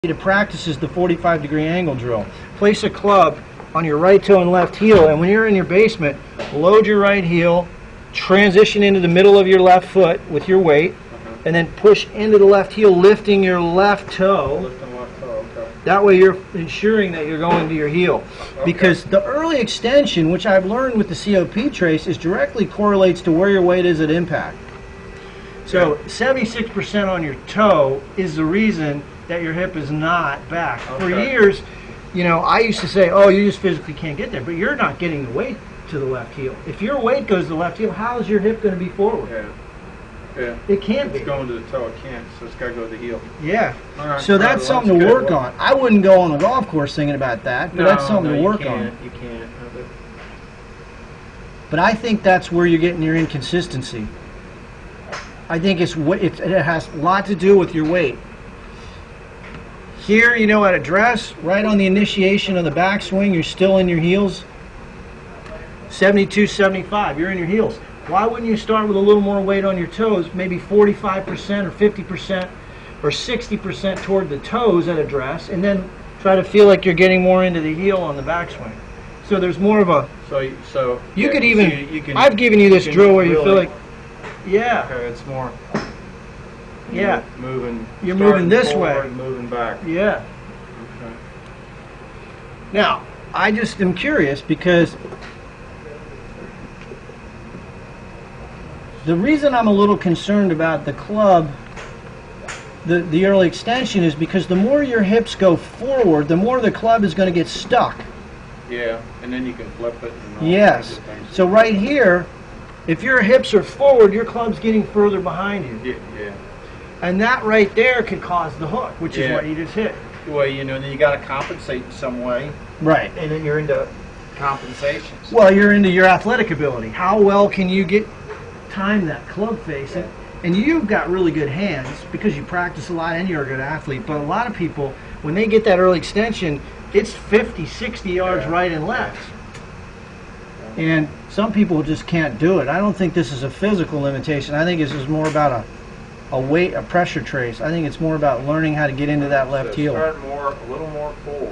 to practice is the 45-degree angle drill. Place a club on your right toe and left heel, and when you're in your basement, load your right heel, transition into the middle of your left foot with your weight, and then push into the left heel, lifting your left toe. Lifting left toe, okay. That way you're ensuring that you're going to your heel. Okay. Because the early extension, which I've learned with the COP trace, is directly correlates to where your weight is at impact. So 76% on your toe is the reason that your hip is not back. Okay. For years, you know, I used to say, oh, you just physically can't get there, but you're not getting the weight to the left heel. If your weight goes to the left heel, how is your hip going to be forward? Yeah. It can't It's be. going to the toe, it can't, so it's got to go to the heel. Yeah. All right. So that's something to work on. I wouldn't go on the golf course thinking about that, but that's something to work on. You can't. But I think that's where you're getting your inconsistency. I think it has a lot to do with your weight. Here, you know, at address, right on the initiation of the backswing, you're still in your heels. 72, 75, you're in your heels. Why wouldn't you start with a little more weight on your toes, maybe 45% or 50% or 60% toward the toes at address, and then try to feel like you're getting more into the heel on the backswing. So there's more of a... So you could even... I've given you this drill where you feel like... Yeah. Okay, it's more... Yeah. Moving. You're moving this forward, way. Moving back. Yeah. Okay. Now, I just am curious because the reason I'm a little concerned about the club, the early extension, is because the more your hips go forward, the more the club is going to get stuck. Yeah, and then you can flip it. And all Yes. kinds of things. So right here, if your hips are forward, your club's getting further behind you. Yeah. And that right there could cause the hook, which is Yeah. what you just hit. Well, you know, then you got to compensate in some way, Right. and then you're into compensations. Well, you're into your athletic ability. How well can you time that club face? And you've got really good hands because you practice a lot and you're a good athlete. But a lot of people, when they get that early extension, it's 50, 60 yards right and left. And some people just can't do it. I don't think this is a physical limitation. I think this is more about a pressure trace. I think it's more about learning how to get into that left heel. Start a little more forward.